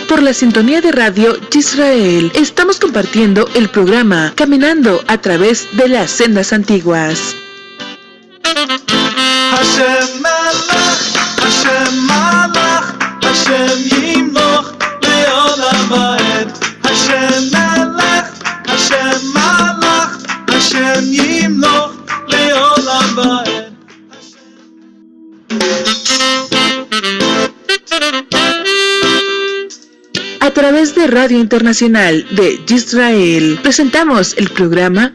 Por la sintonía de Radio Israel, estamos compartiendo el programa Caminando a través de las sendas antiguas. Hashem Melech, Hashem Malach, Hashem Yimloch le'olam ha'ed. Hashem Melech, Hashem Malach, Hashem Yimloch le'olam ha'ed. A través de Radio Internacional de Israel, presentamos el programa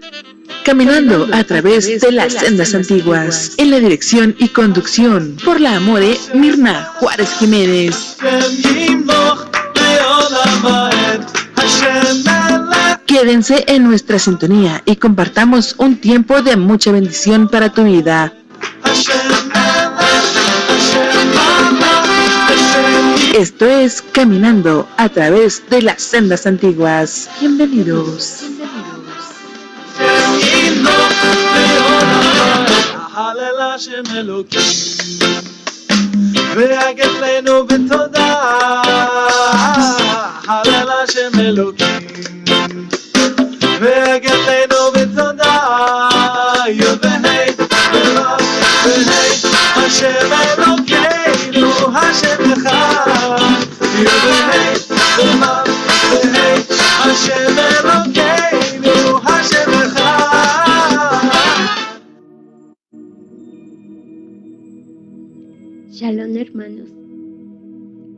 Caminando a través de las sendas antiguas, en la dirección y conducción por la Amore Mirna Juárez Jiménez. Quédense en nuestra sintonía y compartamos un tiempo de mucha bendición para tu vida. Esto es Caminando a través de las sendas antiguas. Bienvenidos. הלל השם אלוקים והגדלנו בתודה הלל השם אלוקים והגדלנו בתודה יוד והי ולא והי השם אלוקינו השם אחד יוד והי ולא והי השם אלוקינו השם אחד. Shalom, hermanos.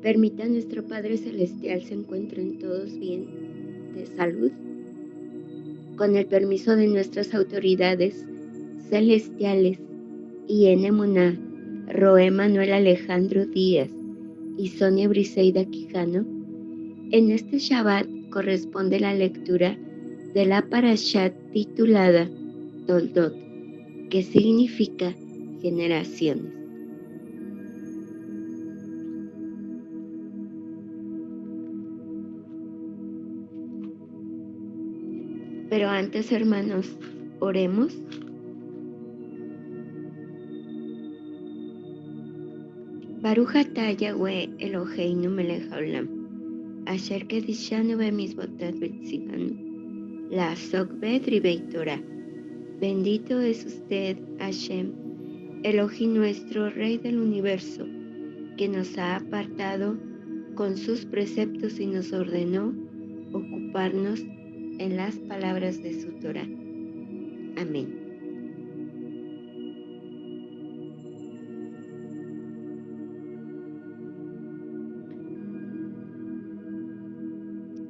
Permita a nuestro Padre Celestial se encuentren todos bien, de salud. Con el permiso de nuestras autoridades celestiales y en Emuná, Roé Manuel Alejandro Díaz y Sonia Briseida Quijano, en este Shabbat corresponde la lectura de la parashat titulada Toldot, que significa generaciones. Pero antes, hermanos, oremos. Baruch atah Yahweh Eloheinu melech haolam, asher kedishanu bemizvotat betzivanu, la'asok bedribei Torah. Bendito es usted, Hashem, Elohim nuestro, Rey del universo, que nos ha apartado con sus preceptos y nos ordenó ocuparnos en las palabras de su Torah. Amén.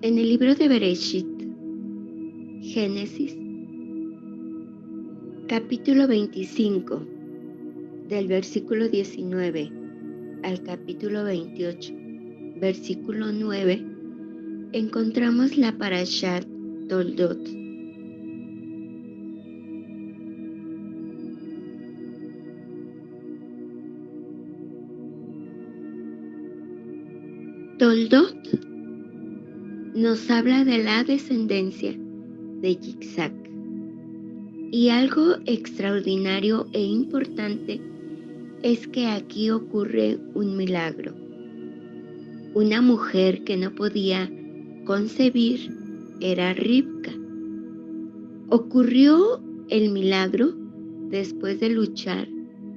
En el libro de Bereshit, Génesis, capítulo 25, del versículo 19 al capítulo 28, versículo 9, encontramos la parashat Toldot. Toldot nos habla de la descendencia de Yitzhak. Y algo extraordinario e importante es que aquí ocurre un milagro. Una mujer que no podía concebir era Ribca. Ocurrió el milagro después de luchar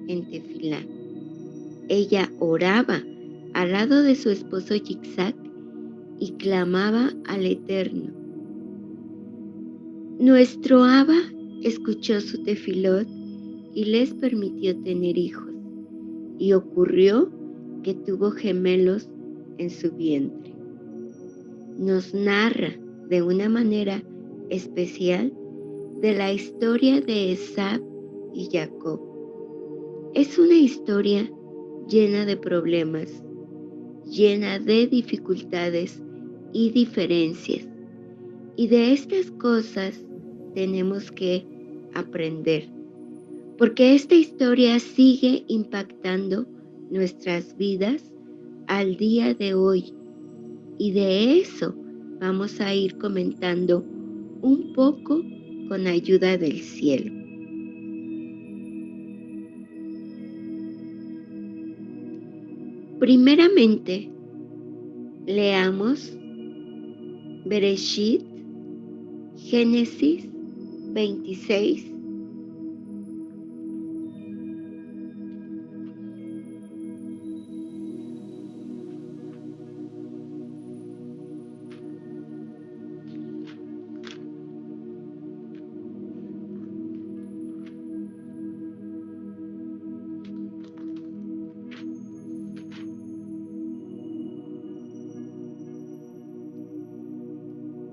en Tefilá. Ella oraba al lado de su esposo Yitzhak y clamaba al Eterno. Nuestro Abba escuchó su tefilot y les permitió tener hijos, y ocurrió que tuvo gemelos en su vientre. Nos narra de una manera especial de la historia de Esab y Jacob. Es una historia llena de problemas, llena de dificultades y diferencias, y de estas cosas tenemos que aprender, porque esta historia sigue impactando nuestras vidas al día de hoy, y de eso vamos a ir comentando un poco con ayuda del cielo. Primeramente, leamos Bereshit, Génesis 26.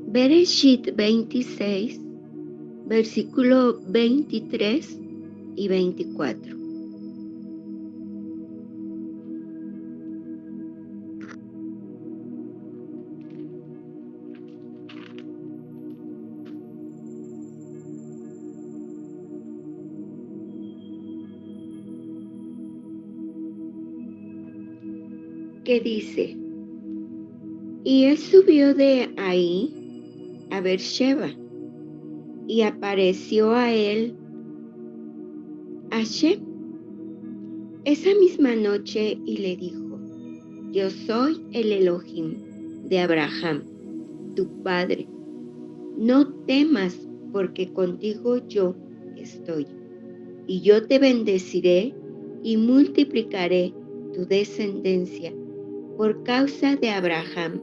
Bereshit 26, versículo 23 y 24. Que dice: y él subió de ahí a Beersheba, y apareció a él Hashem esa misma noche y le dijo: yo soy el Elohim de Abraham, tu padre. No temas, porque contigo yo estoy, y yo te bendeciré y multiplicaré tu descendencia por causa de Abraham,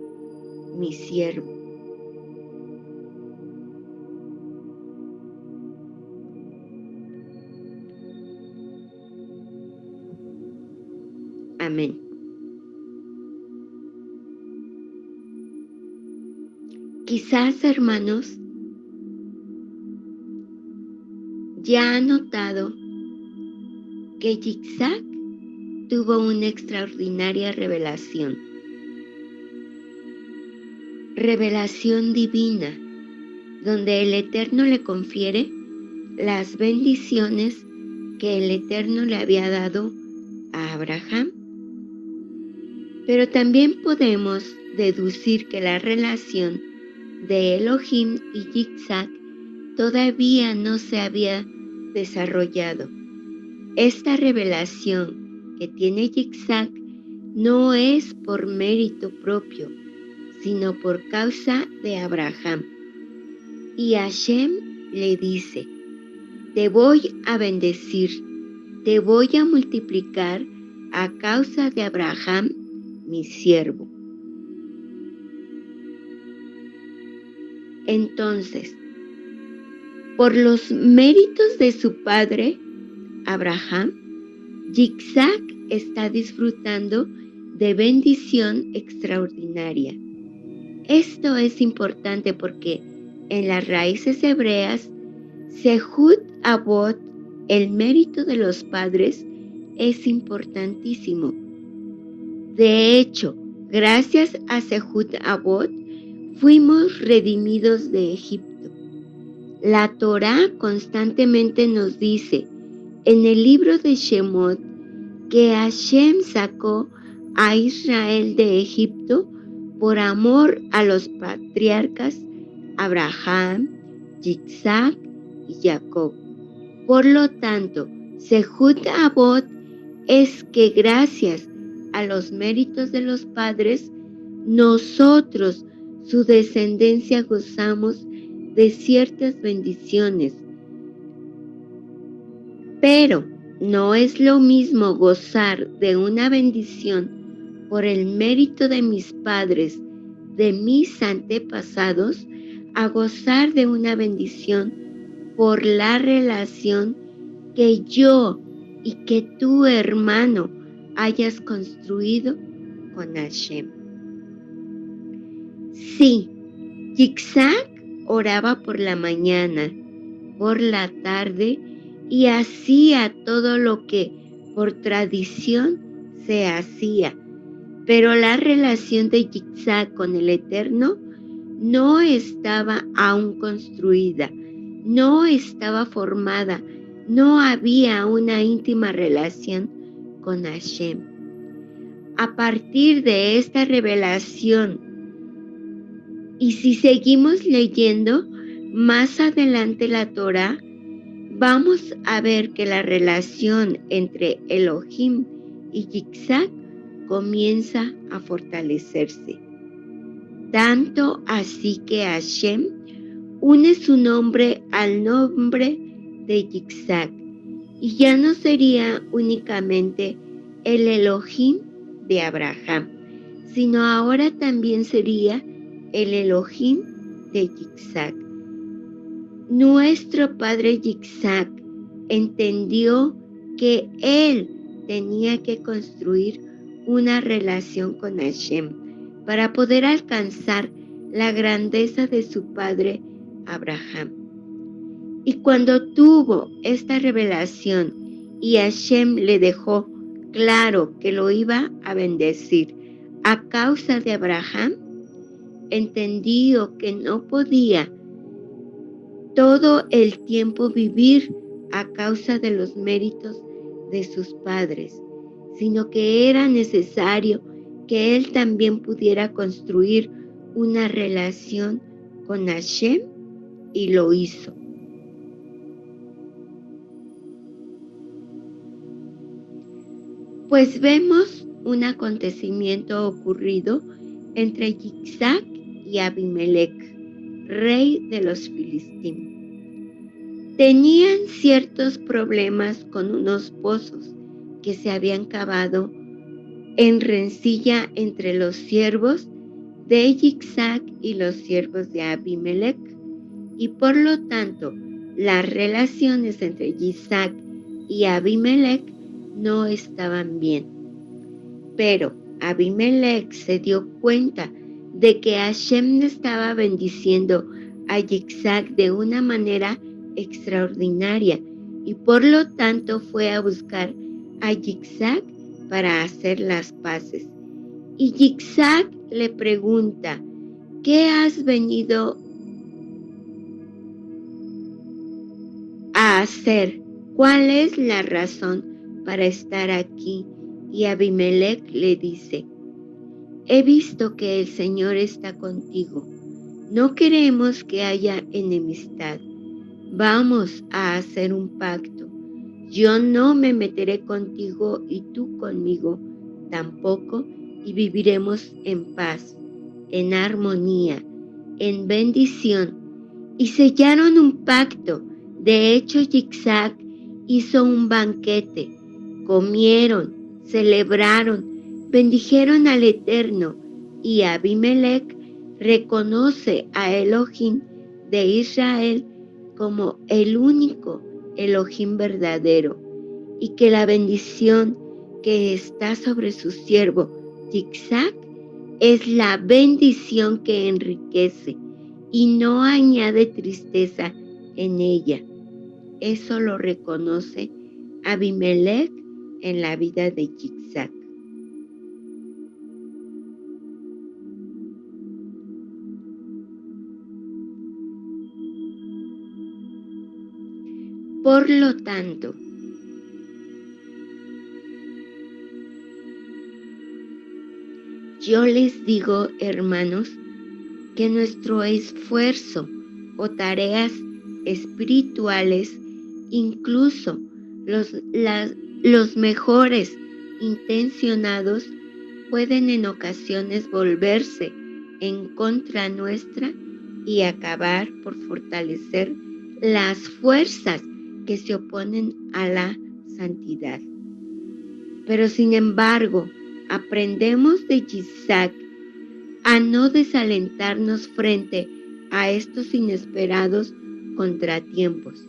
mi siervo. Amén. Quizás, hermanos, ya han notado que Yitzhak tuvo una extraordinaria revelación divina, donde el Eterno le confiere las bendiciones que el Eterno le había dado a Abraham. Pero también podemos deducir que la relación de Elohim y Yitzhak todavía no se había desarrollado. Esta revelación que tiene Yitzhak no es por mérito propio, sino por causa de Abraham. Y Hashem le dice: te voy a bendecir, te voy a multiplicar a causa de Abraham, mi siervo. Entonces, por los méritos de su padre, Abraham, Yitzhak está disfrutando de bendición extraordinaria. Esto es importante porque en las raíces hebreas, Sehut Avot, el mérito de los padres, es importantísimo. De hecho, gracias a Sehut Avot, fuimos redimidos de Egipto. La Torá constantemente nos dice en el libro de Shemot que Hashem sacó a Israel de Egipto por amor a los patriarcas Abraham, Isaac y Jacob. Por lo tanto, Sehut Avot es que gracias a los méritos de los padres, nosotros, su descendencia, gozamos de ciertas bendiciones. Pero no es lo mismo gozar de una bendición por el mérito de mis padres, de mis antepasados, a gozar de una bendición por la relación que yo y que tu hermano hayas construido con Hashem. Sí, Isaac oraba por la mañana, por la tarde, y hacía todo lo que por tradición se hacía. Pero la relación de Isaac con el Eterno no estaba aún construida, no estaba formada, no había una íntima relación con Hashem. A partir de esta revelación, y si seguimos leyendo más adelante la Torá, vamos a ver que la relación entre Elohim y Isaac comienza a fortalecerse. Tanto así que Hashem une su nombre al nombre de Isaac, y ya no sería únicamente el Elohim de Abraham, sino ahora también sería el Elohim de Isaac. Nuestro padre Isaac entendió que él tenía que construir una relación con Hashem para poder alcanzar la grandeza de su padre Abraham. Y cuando tuvo esta revelación y Hashem le dejó claro que lo iba a bendecir a causa de Abraham, entendió que no podía todo el tiempo vivir a causa de los méritos de sus padres, sino que era necesario que él también pudiera construir una relación con Hashem, y lo hizo. Pues vemos un acontecimiento ocurrido entre Isaac y Abimelech, rey de los filisteos. Tenían ciertos problemas con unos pozos que se habían cavado en rencilla entre los siervos de Isaac y los siervos de Abimelech, y por lo tanto las relaciones entre Isaac y Abimelech no estaban bien. Pero Abimelech se dio cuenta de que Hashem estaba bendiciendo a Isaac de una manera extraordinaria, y por lo tanto fue a buscar a Isaac para hacer las paces. Y Isaac le pregunta: ¿qué has venido a hacer? ¿Cuál es la razón para estar aquí? Y Abimelech le dice: he visto que el Señor está contigo. No queremos que haya enemistad. Vamos a hacer un pacto. Yo no me meteré contigo y tú conmigo tampoco, y viviremos en paz, en armonía, en bendición. Y sellaron un pacto. De hecho, Isaac hizo un banquete. Comieron, celebraron, bendijeron al Eterno, y Abimelech reconoce a Elohim de Israel como el único Elohim verdadero, y que la bendición que está sobre su siervo Isaac es la bendición que enriquece y no añade tristeza en ella. Eso lo reconoce Abimelech en la vida de Isaac. Por lo tanto, Yo les digo, hermanos, que nuestro esfuerzo o tareas espirituales, incluso los mejores intencionados, pueden en ocasiones volverse en contra nuestra y acabar por fortalecer las fuerzas que se oponen a la santidad. Pero sin embargo, aprendemos de Yitzhak a no desalentarnos frente a estos inesperados contratiempos.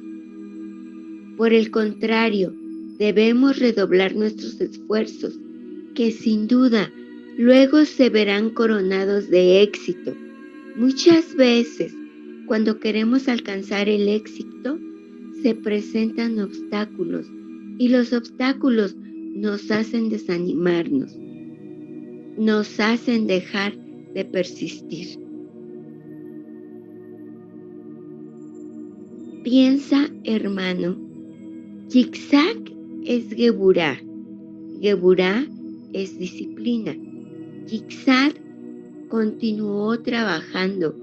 Por el contrario, debemos redoblar nuestros esfuerzos, que sin duda luego se verán coronados de éxito. Muchas veces, cuando queremos alcanzar el éxito, se presentan obstáculos y los obstáculos nos hacen desanimarnos, nos hacen dejar de persistir. Piensa, hermano, Yitzhak es Geburá. Geburá es disciplina. Yitzhak continuó trabajando,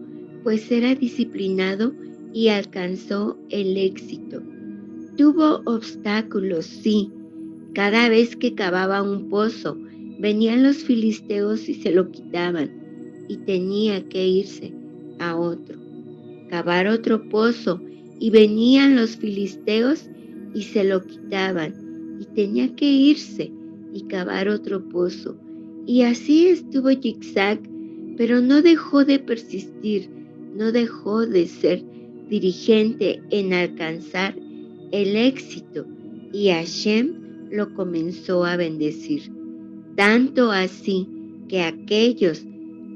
pues era disciplinado y alcanzó el éxito. Tuvo obstáculos, sí. Cada vez que cavaba un pozo, venían los filisteos y se lo quitaban, y tenía que irse a otro. Cavar otro pozo, y venían los filisteos y se lo quitaban, y tenía que irse y cavar otro pozo. Y así estuvo Yitzhak, pero no dejó de persistir, no dejó de ser diligente en alcanzar el éxito, y Hashem lo comenzó a bendecir. Tanto así que aquellos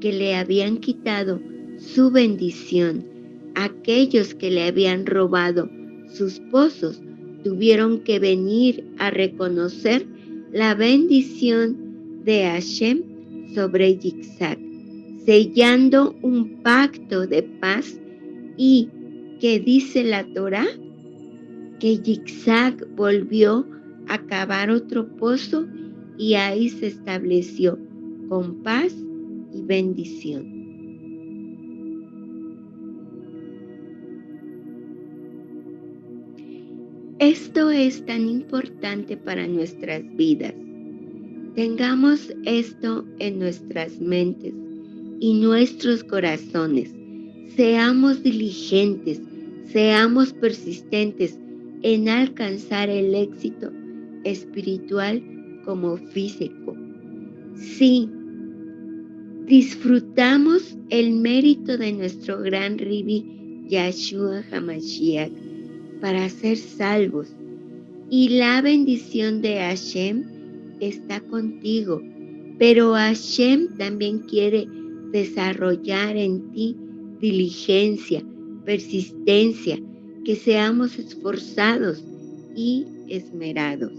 que le habían quitado su bendición, aquellos que le habían robado sus pozos, tuvieron que venir a reconocer la bendición de Hashem sobre Yitzhak, sellando un pacto de paz. Y que dice la Torá, que Yitzhak volvió a cavar otro pozo y ahí se estableció con paz y bendición. Esto es tan importante para nuestras vidas. Tengamos esto en nuestras mentes y nuestros corazones. Seamos diligentes, seamos persistentes en alcanzar el éxito espiritual como físico. Sí, disfrutamos el mérito de nuestro gran Rabbi Yahshua HaMashiach para ser salvos, y la bendición de Hashem está contigo, pero Hashem también quiere desarrollar en ti diligencia, persistencia, que seamos esforzados y esmerados.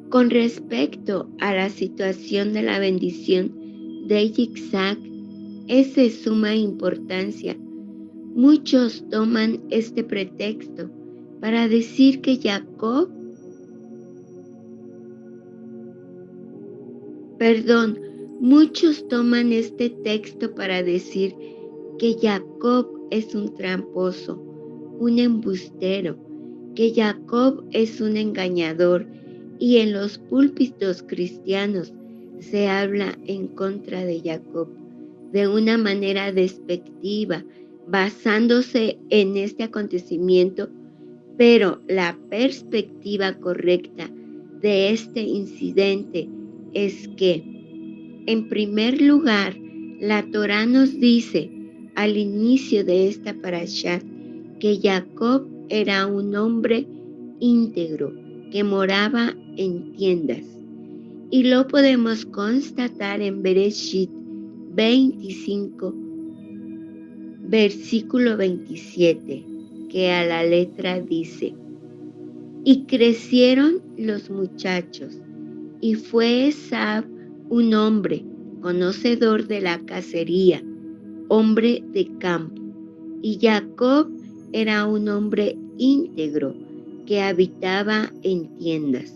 Con respecto a la situación de la bendición de Yitzhak, es de suma importancia. Muchos toman este pretexto para decir que muchos toman este texto para decir que Jacob es un tramposo, un embustero, que Jacob es un engañador, y en los púlpitos cristianos se habla en contra de Jacob de una manera despectiva, basándose en este acontecimiento, pero la perspectiva correcta de este incidente es que, en primer lugar, la Torá nos dice al inicio de esta parashá que Jacob era un hombre íntegro que moraba en tiendas, y lo podemos constatar en Bereshit 25, versículo 27, que a la letra dice: y crecieron los muchachos, y fue Esab un hombre conocedor de la cacería, hombre de campo, y Jacob era un hombre íntegro que habitaba en tiendas.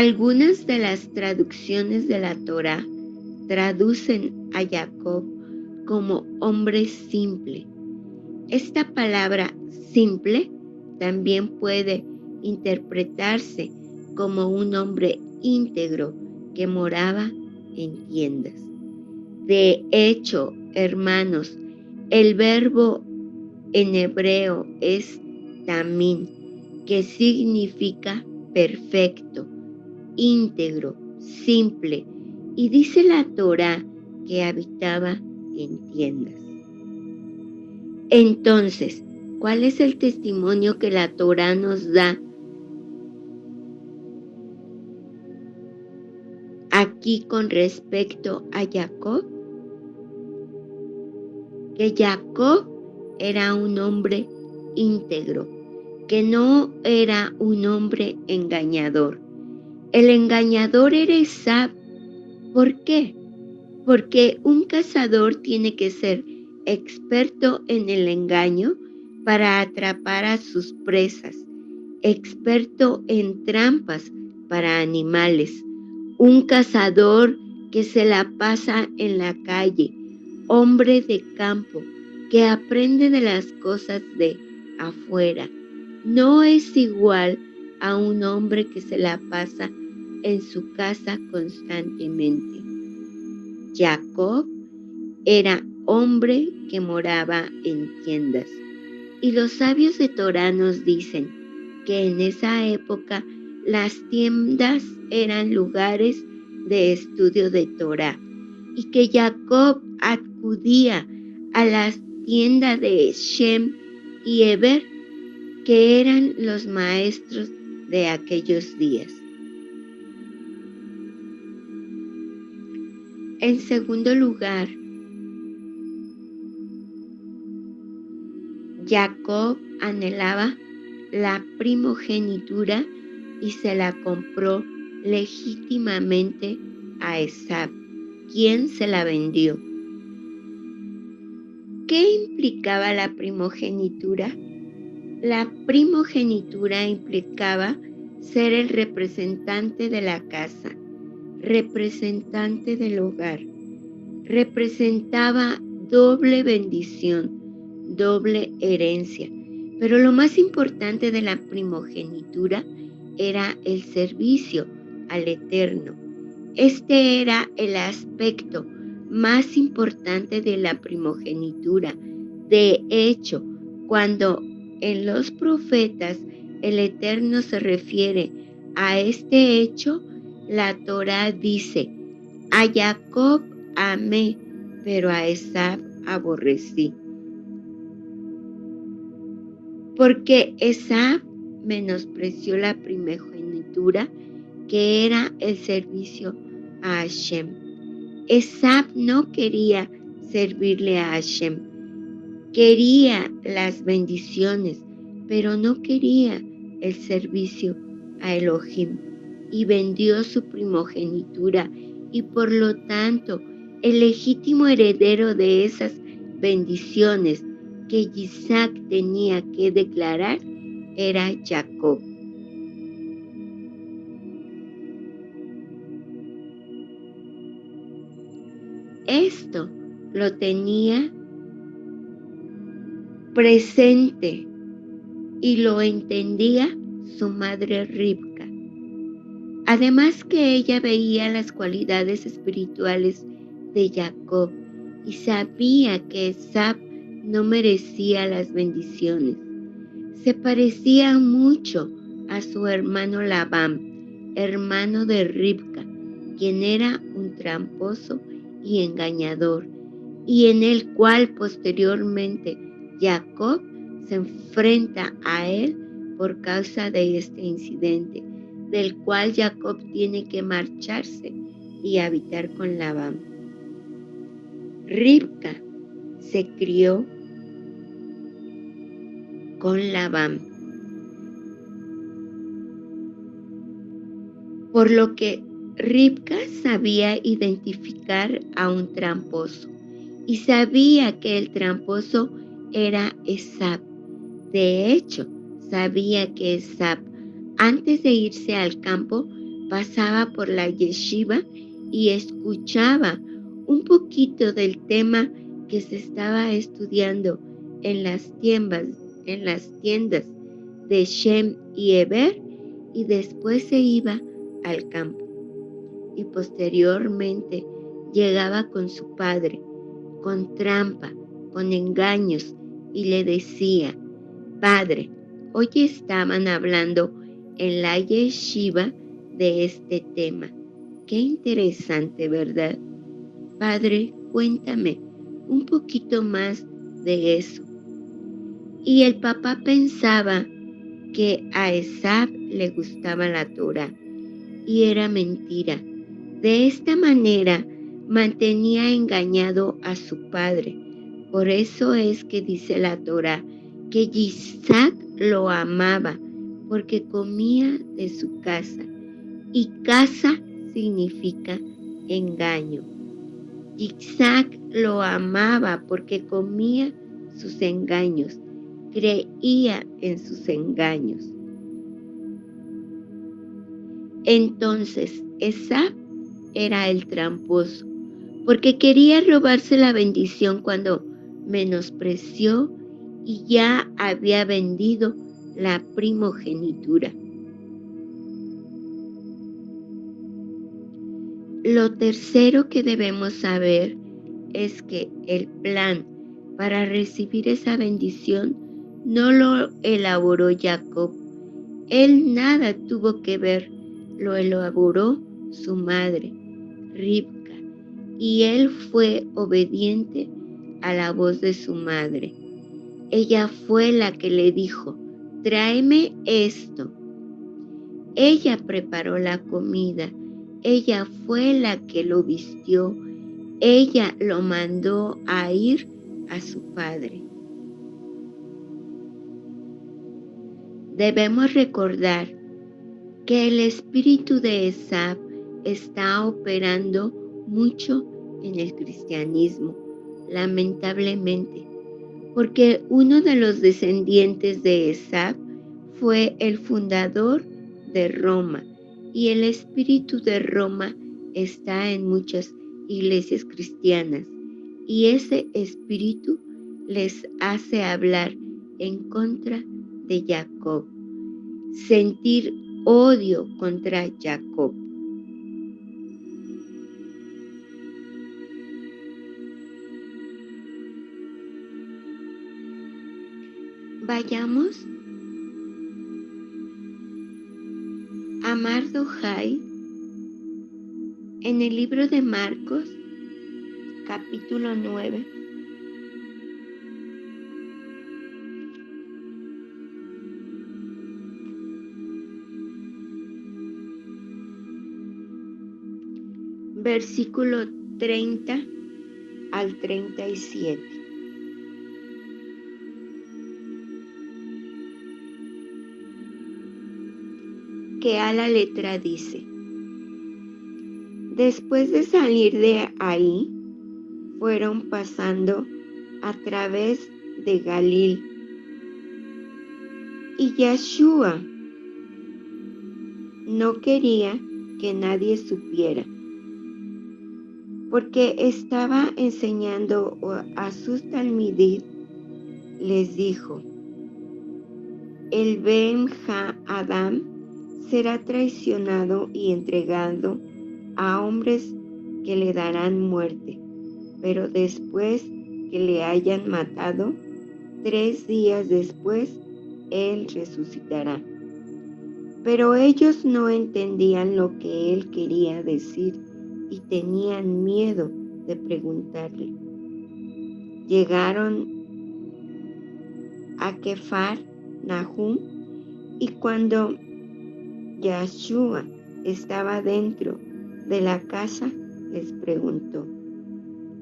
Algunas de las traducciones de la Torá traducen a Jacob como hombre simple. Esta palabra simple también puede interpretarse como un hombre íntegro que moraba en tiendas. De hecho, hermanos, el verbo en hebreo es tamín, que significa perfecto, íntegro, simple, y dice la Torá que habitaba en tiendas. Entonces, ¿cuál es el testimonio que la Torá nos da aquí con respecto a Jacob? Que Jacob era un hombre íntegro, que no era un hombre engañador. El engañador era Esab. ¿Por qué? Porque un cazador tiene que ser experto en el engaño para atrapar a sus presas, experto en trampas para animales, un cazador que se la pasa en la calle, hombre de campo que aprende de las cosas de afuera. No es igual a un hombre que se la pasa en su casa constantemente. Jacob era hombre que moraba en tiendas. Y los sabios de Torá nos dicen que en esa época las tiendas eran lugares de estudio de Torá y que Jacob acudía a las tiendas de Shem y Eber, que eran los maestros de aquellos días. En segundo lugar, Jacob anhelaba la primogenitura y se la compró legítimamente a Esab, quien se la vendió. ¿Qué implicaba la primogenitura? La primogenitura implicaba ser el representante de la casa, representante del hogar. Representaba doble bendición, doble herencia. Pero lo más importante de la primogenitura era el servicio al Eterno. Este era el aspecto más importante de la primogenitura. De hecho, cuando en los profetas el Eterno se refiere a este hecho, la Torá dice: a Jacob amé, pero a Esab aborrecí. Porque Esab menospreció la primogenitura, que era el servicio a Hashem. Esab no quería servirle a Hashem, quería las bendiciones, pero no quería el servicio a Elohim, y vendió su primogenitura, y por lo tanto el legítimo heredero de esas bendiciones que Isaac tenía que declarar era Jacob. Esto lo tenía presente y lo entendía su madre Ribca. Además que ella veía las cualidades espirituales de Jacob y sabía que Esab no merecía las bendiciones. Se parecía mucho a su hermano Labán, hermano de Ribca, quien era un tramposo y engañador, y en el cual posteriormente Jacob se enfrenta a él por causa de este incidente, del cual Jacob tiene que marcharse y habitar con Labán. Ribca se crió con Labán, por lo que Ribca sabía identificar a un tramposo y sabía que el tramposo era Esab. De hecho, sabía que Esab, antes de irse al campo, pasaba por la yeshiva y escuchaba un poquito del tema que se estaba estudiando en las tiendas de Shem y Eber, y después se iba al campo. Y posteriormente llegaba con su padre, con trampa, con engaños, y le decía: Padre, hoy estaban hablando en la yeshiva de este tema. Qué interesante, ¿verdad? Padre, cuéntame un poquito más de eso. Y el papá pensaba que a Esab le gustaba la Torah, y era mentira. De esta manera mantenía engañado a su padre. Por eso es que dice la Torah que Isaac lo amaba, porque comía de su casa. Y casa significa engaño. Isaac lo amaba porque comía sus engaños, creía en sus engaños. Entonces, Esab era el tramposo, porque quería robarse la bendición cuando menospreció y ya había vendido la primogenitura. Lo tercero que debemos saber es que el plan para recibir esa bendición no lo elaboró Jacob. Él nada tuvo que ver, lo elaboró su madre, Ribca, y él fue obediente a la voz de su madre. Ella fue la que le dijo: tráeme esto. Ella preparó la comida, ella fue la que lo vistió, ella lo mandó a ir a su padre. Debemos recordar que el espíritu de Esab está operando mucho en el cristianismo, lamentablemente, porque uno de los descendientes de Esab fue el fundador de Roma, y el espíritu de Roma está en muchas iglesias cristianas, y ese espíritu les hace hablar en contra de Jacob, sentir odio contra Jacob. Vayamos a Mardochai en el libro de Marcos, capítulo 9. Versículo 30 al 37. Que a la letra dice: después de salir de ahí, fueron pasando a través de Galil. Y Yeshua no quería que nadie supiera, porque estaba enseñando a sus talmidid. Les dijo: el Ben Ha-Adam será traicionado y entregado a hombres que le darán muerte, pero después que le hayan matado, 3 días después, él resucitará. Pero ellos no entendían lo que él quería decir y tenían miedo de preguntarle. Llegaron a Kefar Nahum, y cuando Yeshua estaba dentro de la casa, les preguntó: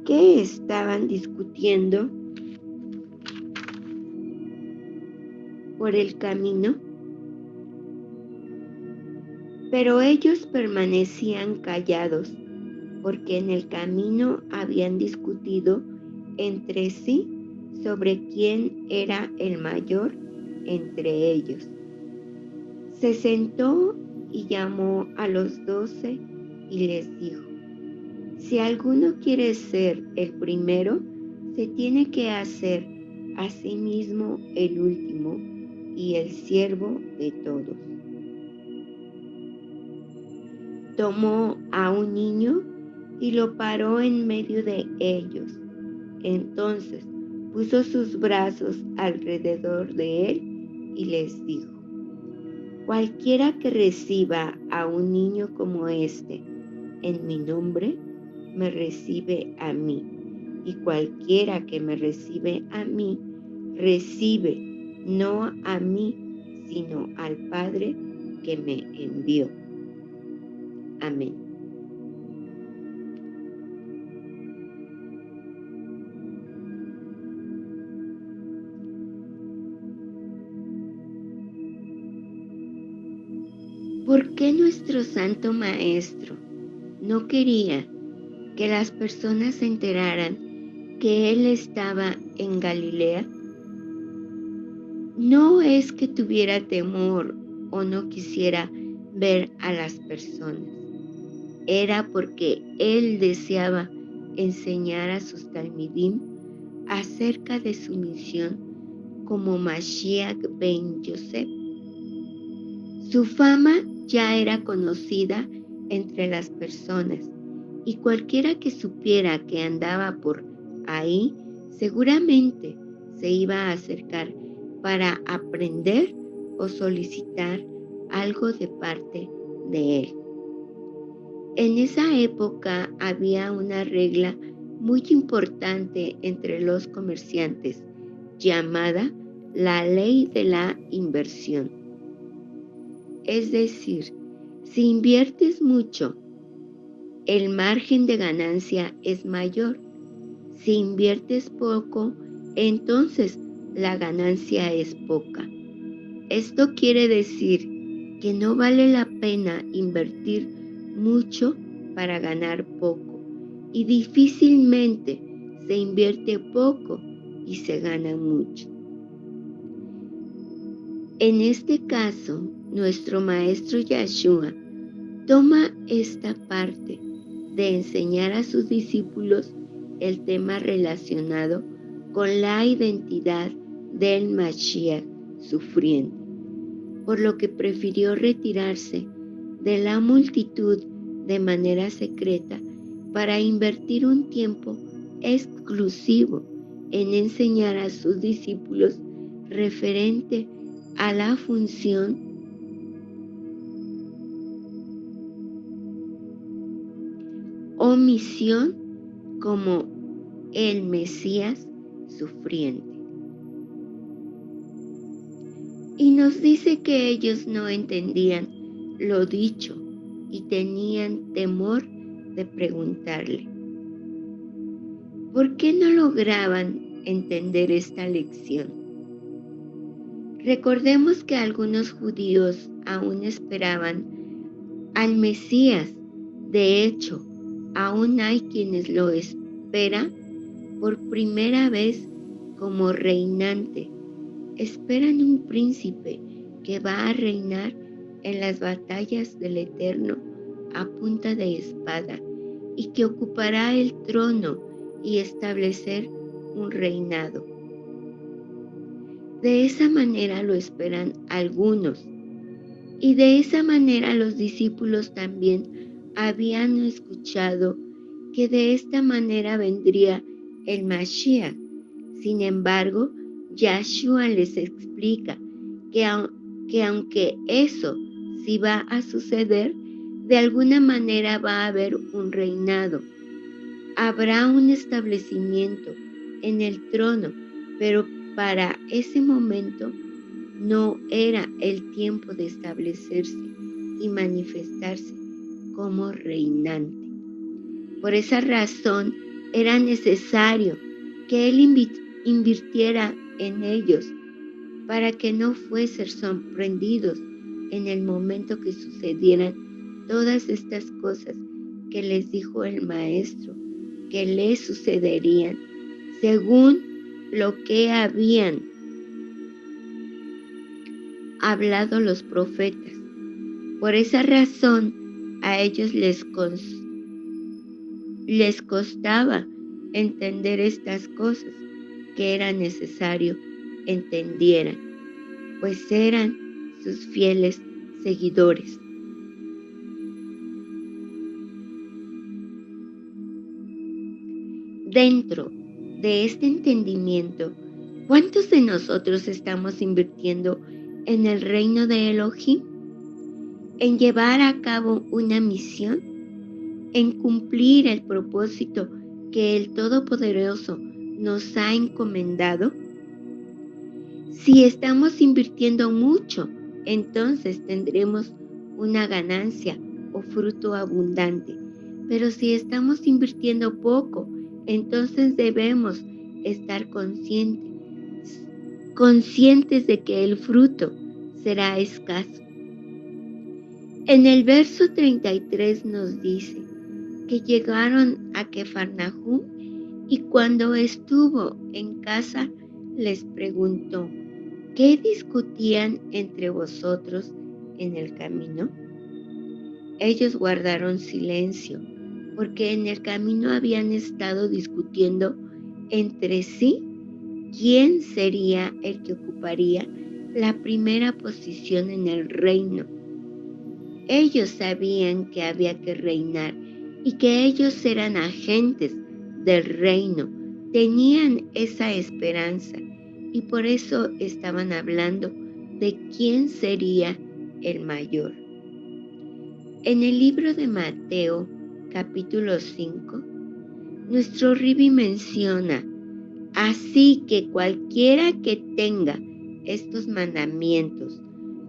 ¿qué estaban discutiendo por el camino? Pero ellos permanecían callados, porque en el camino habían discutido entre sí sobre quién era el mayor entre ellos. Se sentó y llamó a los 12 y les dijo: si alguno quiere ser el primero, se tiene que hacer a sí mismo el último y el siervo de todos. Tomó a un niño y lo paró en medio de ellos. Entonces puso sus brazos alrededor de él y les dijo: cualquiera que reciba a un niño como este en mi nombre, me recibe a mí, y cualquiera que me recibe a mí, recibe no a mí, sino al Padre que me envió. Amén. ¿Por qué nuestro Santo Maestro no quería que las personas se enteraran que Él estaba en Galilea? No es que tuviera temor o no quisiera ver a las personas. Era porque Él deseaba enseñar a sus talmidim acerca de su misión como Mashiach ben Yosef. Su fama ya era conocida entre las personas, y cualquiera que supiera que andaba por ahí seguramente se iba a acercar para aprender o solicitar algo de parte de él. En esa época había una regla muy importante entre los comerciantes llamada la ley de la inversión. Es decir, si inviertes mucho, el margen de ganancia es mayor. Si inviertes poco, entonces la ganancia es poca. Esto quiere decir que no vale la pena invertir mucho para ganar poco, y difícilmente se invierte poco y se gana mucho. En este caso, nuestro Maestro Yeshua toma esta parte de enseñar a sus discípulos el tema relacionado con la identidad del Mashiach sufriente, por lo que prefirió retirarse de la multitud de manera secreta para invertir un tiempo exclusivo en enseñar a sus discípulos referente a la función o misión como el Mesías sufriente. Y nos dice que ellos no entendían lo dicho y tenían temor de preguntarle. ¿Por qué no lograban entender esta lección? Recordemos que algunos judíos aún esperaban al Mesías. De hecho, aún hay quienes lo esperan por primera vez como reinante. Esperan un príncipe que va a reinar en las batallas del Eterno a punta de espada y que ocupará el trono y establecer un reinado. De esa manera lo esperan algunos, y de esa manera los discípulos también habían escuchado que de esta manera vendría el Mashiach. Sin embargo, Yeshua les explica que aunque eso sí va a suceder, de alguna manera va a haber un reinado. Habrá un establecimiento en el trono, pero para ese momento no era el tiempo de establecerse y manifestarse como reinante. Por esa razón era necesario que Él invirtiera en ellos para que no fuesen sorprendidos en el momento que sucedieran todas estas cosas que les dijo el Maestro que les sucederían según lo que habían hablado los profetas. Por esa razón, a ellos les costaba entender estas cosas que era necesario entendieran, pues eran sus fieles seguidores. Dentro de este entendimiento, ¿cuántos de nosotros estamos invirtiendo en el reino de Elohim? En llevar a cabo una misión, en cumplir el propósito que el Todopoderoso nos ha encomendado. Si estamos invirtiendo mucho, entonces tendremos una ganancia o fruto abundante. Pero si estamos invirtiendo poco, entonces debemos estar conscientes de que el fruto será escaso. En el verso 33 nos dice que llegaron a Cafarnaúm y cuando estuvo en casa les preguntó: ¿qué discutían entre vosotros en el camino? Ellos guardaron silencio, porque en el camino habían estado discutiendo entre sí quién sería el que ocuparía la primera posición en el reino. Ellos sabían que había que reinar y que ellos eran agentes del reino. Tenían esa esperanza y por eso estaban hablando de quién sería el mayor. En el libro de Mateo, capítulo 5, nuestro Rabbi menciona: así que cualquiera que tenga estos mandamientos,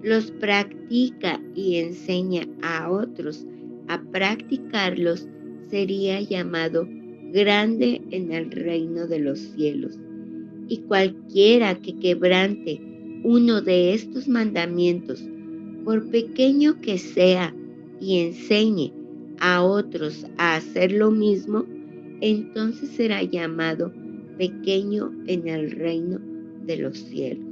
los practica y enseña a otros a practicarlos, sería llamado grande en el reino de los cielos. Y cualquiera que quebrante uno de estos mandamientos, por pequeño que sea, y enseñe a otros a hacer lo mismo, entonces será llamado pequeño en el reino de los cielos.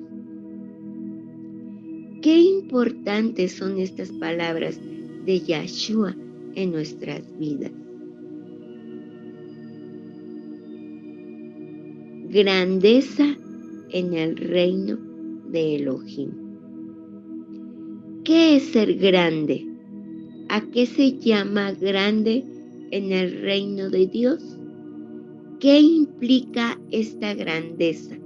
Qué importantes son estas palabras de Yahshua en nuestras vidas. Grandeza en el reino de Elohim. ¿Qué es ser grande? ¿A qué se llama grande en el reino de Dios? ¿Qué implica esta grandeza?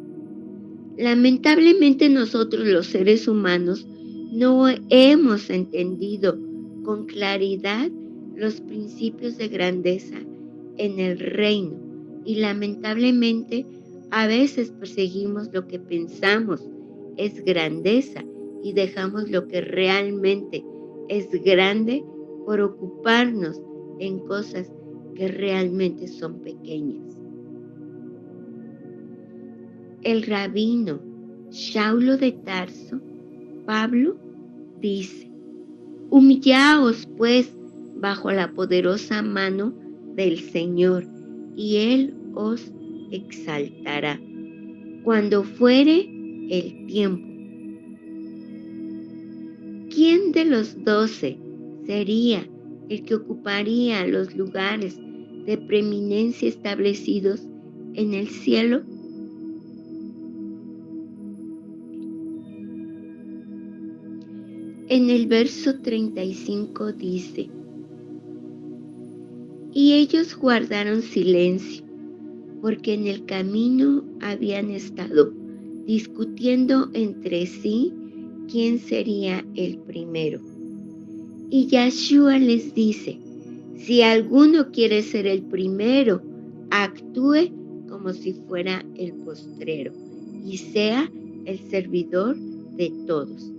Lamentablemente nosotros los seres humanos no hemos entendido con claridad los principios de grandeza en el reino y lamentablemente a veces perseguimos lo que pensamos es grandeza y dejamos lo que realmente es grande por ocuparnos en cosas que realmente son pequeñas. El rabino Saulo de Tarso, Pablo, dice: humillaos pues bajo la poderosa mano del Señor, y Él os exaltará cuando fuere el tiempo. ¿Quién de los 12 sería el que ocuparía los lugares de preeminencia establecidos en el cielo? En el verso 35 dice: y ellos guardaron silencio, porque en el camino habían estado discutiendo entre sí quién sería el primero. Y Yahshua les dice: si alguno quiere ser el primero, actúe como si fuera el postrero y sea el servidor de todos.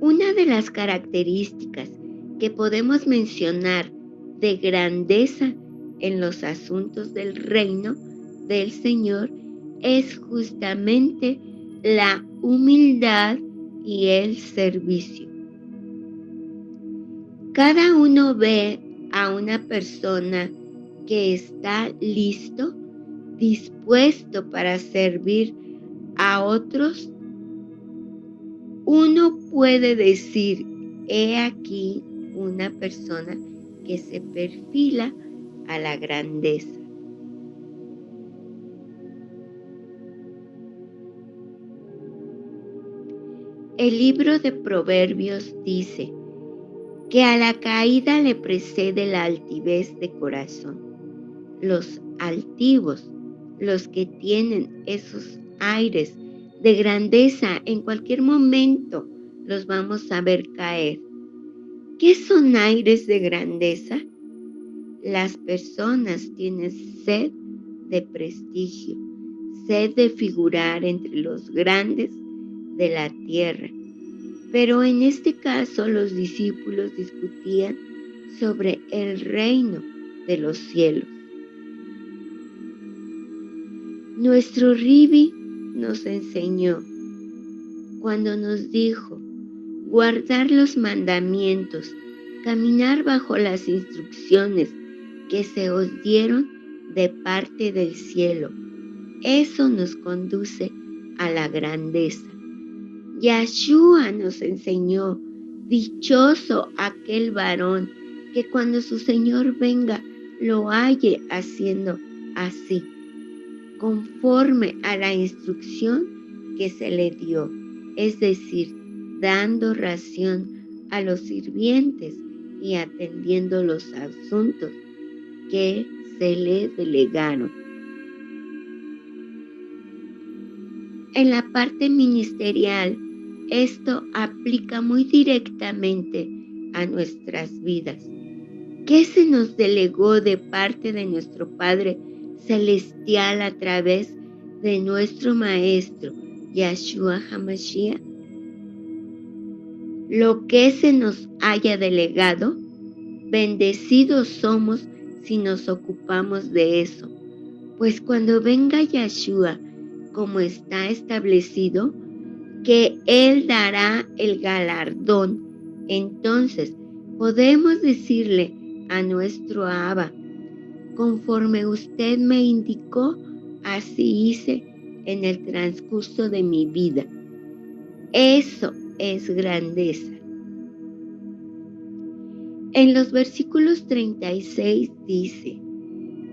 Una de las características que podemos mencionar de grandeza en los asuntos del reino del Señor es justamente la humildad y el servicio. Cada uno ve a una persona que está listo, dispuesto para servir a otros uno puede decir, he aquí una persona que se perfila a la grandeza. El libro de Proverbios dice que a la caída le precede la altivez de corazón. Los altivos, los que tienen esos aires de grandeza, en cualquier momento los vamos a ver caer. ¿Qué son aires de grandeza? Las personas tienen sed de prestigio, sed de figurar entre los grandes de la tierra. Pero en este caso los discípulos discutían sobre el reino de los cielos. Nuestro Ribi nos enseñó cuando nos dijo guardar los mandamientos, caminar bajo las instrucciones que se os dieron de parte del cielo. Eso nos conduce a la grandeza. Yahshua nos enseñó, dichoso aquel varón que cuando su Señor venga lo halle haciendo así, conforme a la instrucción que se le dio, es decir, dando ración a los sirvientes y atendiendo los asuntos que se le delegaron. En la parte ministerial, esto aplica muy directamente a nuestras vidas. ¿Qué se nos delegó de parte de nuestro Padre Celestial a través de nuestro Maestro, Yahshua HaMashiach? Lo que se nos haya delegado, bendecidos somos si nos ocupamos de eso, pues cuando venga Yahshua, como está establecido, que Él dará el galardón, entonces podemos decirle a nuestro Abba, conforme usted me indicó, así hice en el transcurso de mi vida. Eso es grandeza. En los versículos 36 dice,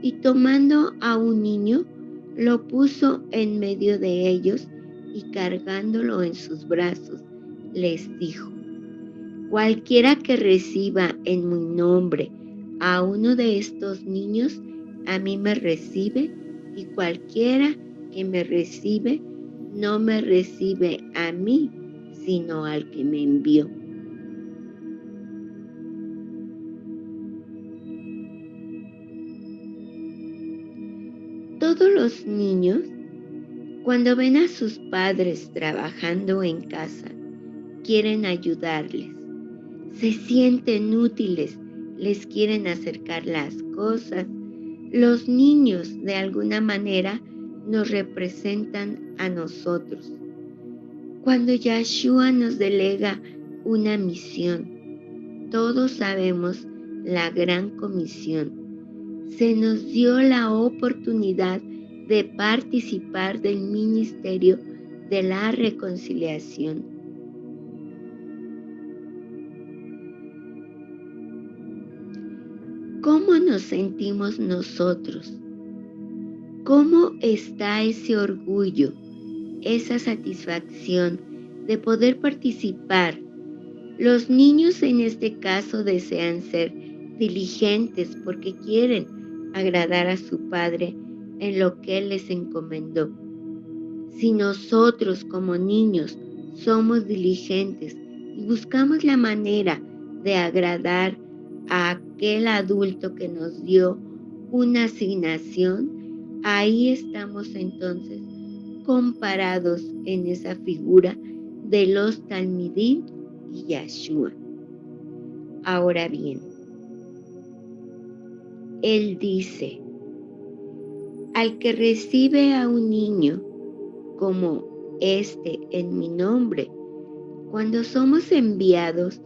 y tomando a un niño, lo puso en medio de ellos y cargándolo en sus brazos, les dijo, cualquiera que reciba en mi nombre a uno de estos niños, a mí me recibe, y cualquiera que me recibe, no me recibe a mí, sino al que me envió. Todos los niños, cuando ven a sus padres trabajando en casa, quieren ayudarles, se sienten útiles, les quieren acercar las cosas. Los niños, de alguna manera, nos representan a nosotros. Cuando Yahshua nos delega una misión, todos sabemos la gran comisión. Se nos dio la oportunidad de participar del ministerio de la reconciliación. ¿Cómo nos sentimos nosotros? ¿Cómo está ese orgullo, esa satisfacción de poder participar? Los niños en este caso desean ser diligentes porque quieren agradar a su Padre en lo que Él les encomendó. Si nosotros como niños somos diligentes y buscamos la manera de agradar a aquel adulto que nos dio una asignación, ahí estamos entonces comparados en esa figura de los Talmidim y Yahshua. Ahora bien, Él dice, al que recibe a un niño como este en mi nombre, cuando somos enviados,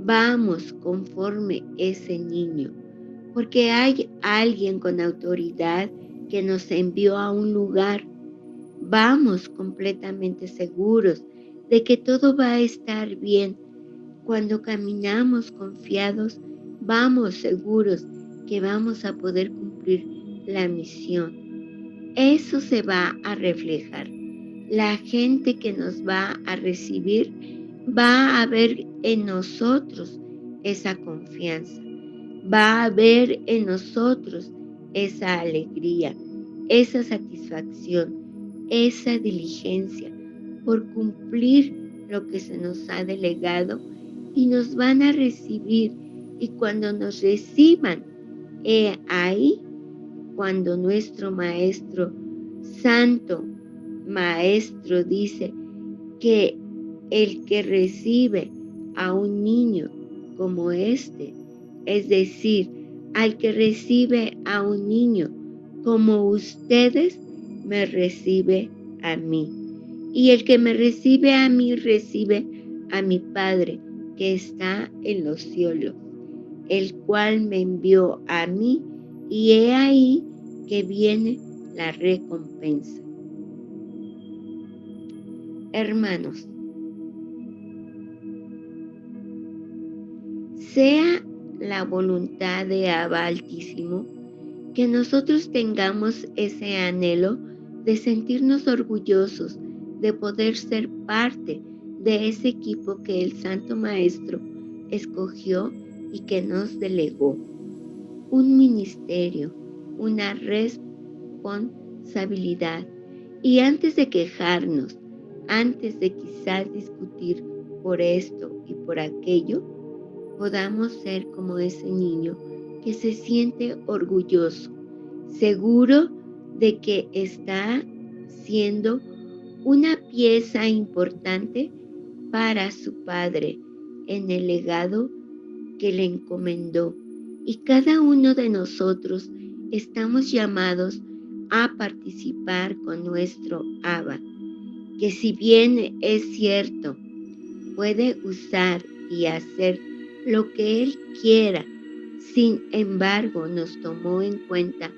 vamos conforme ese niño, porque hay alguien con autoridad que nos envió a un lugar. Vamos completamente seguros de que todo va a estar bien. Cuando caminamos confiados, vamos seguros que vamos a poder cumplir la misión. Eso se va a reflejar. La gente que nos va a recibir va a ver en nosotros esa confianza, va a ver en nosotros esa alegría, esa satisfacción, esa diligencia por cumplir lo que se nos ha delegado, y nos van a recibir. Y cuando nos reciban, ahí cuando nuestro Maestro Santo Maestro dice que el que recibe a un niño como este, es decir, al que recibe a un niño como ustedes, me recibe a mí. Y el que me recibe a mí, recibe a mi Padre que está en los cielos, el cual me envió a mí, y he ahí que viene la recompensa. Hermanos, sea la voluntad de Abba Altísimo que nosotros tengamos ese anhelo de sentirnos orgullosos de poder ser parte de ese equipo que el Santo Maestro escogió y que nos delegó. Un ministerio, una responsabilidad. Y antes de quejarnos, antes de quizás discutir por esto y por aquello, podamos ser como ese niño que se siente orgulloso, seguro de que está siendo una pieza importante para su padre en el legado que le encomendó. Y cada uno de nosotros estamos llamados a participar con nuestro Abba, que si bien es cierto, puede usar y hacer lo que Él quiera, sin embargo nos tomó en cuenta,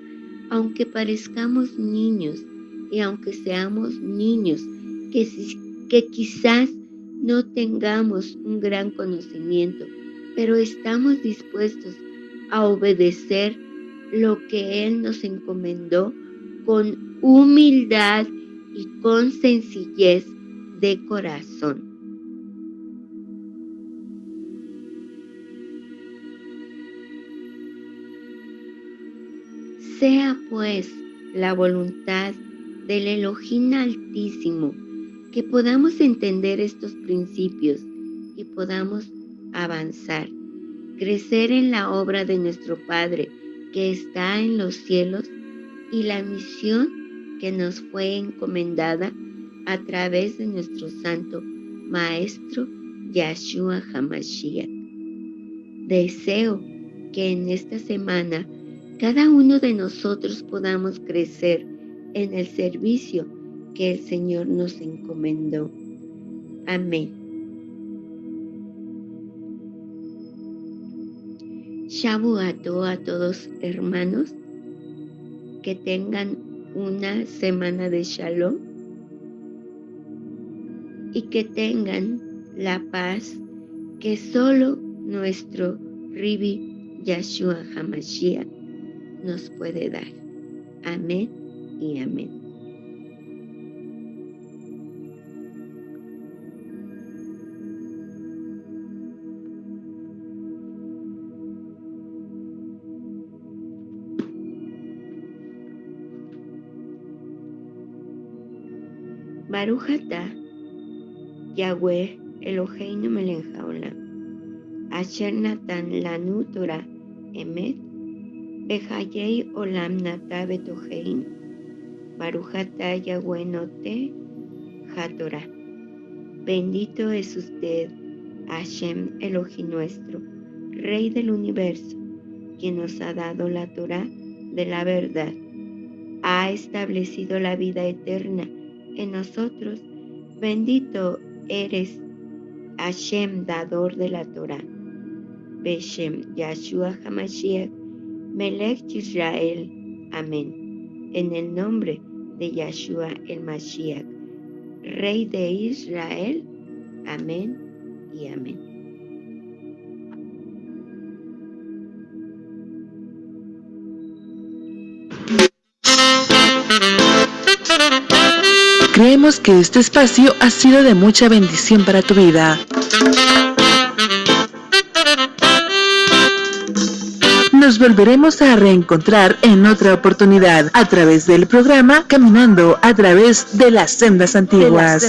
aunque parezcamos niños y aunque seamos niños que quizás no tengamos un gran conocimiento, pero estamos dispuestos a obedecer lo que Él nos encomendó con humildad y con sencillez de corazón. Sea pues la voluntad del Elohim Altísimo que podamos entender estos principios y podamos avanzar, crecer en la obra de nuestro Padre que está en los cielos y la misión que nos fue encomendada a través de nuestro Santo Maestro Yahshua HaMashiach. Deseo que en esta semana cada uno de nosotros podamos crecer en el servicio que el Señor nos encomendó. Amén. Shavuató a todos, hermanos, que tengan una semana de Shalom y que tengan la paz que solo nuestro Ribi Yahshua HaMashiach nos puede dar. Amén y amén. Baruch atah Yahweh Eloheinu melech haolam asher natan lanu Torah emet Bejayei olam nata betoheinu. Baruch atah Yahweh note hatorah. Bendito es usted, Hashem Elohim nuestro, Rey del universo, quien nos ha dado la Torah de la verdad. Ha establecido la vida eterna en nosotros. Bendito eres, Hashem, dador de la Torah. Beshem Yahshua HaMashiach Melech Israel. Amén. En el nombre de Yahshua el Mashiach, Rey de Israel. Amén y amén. Creemos que este espacio ha sido de mucha bendición para tu vida. Nos volveremos a reencontrar en otra oportunidad a través del programa Caminando a través de las sendas antiguas.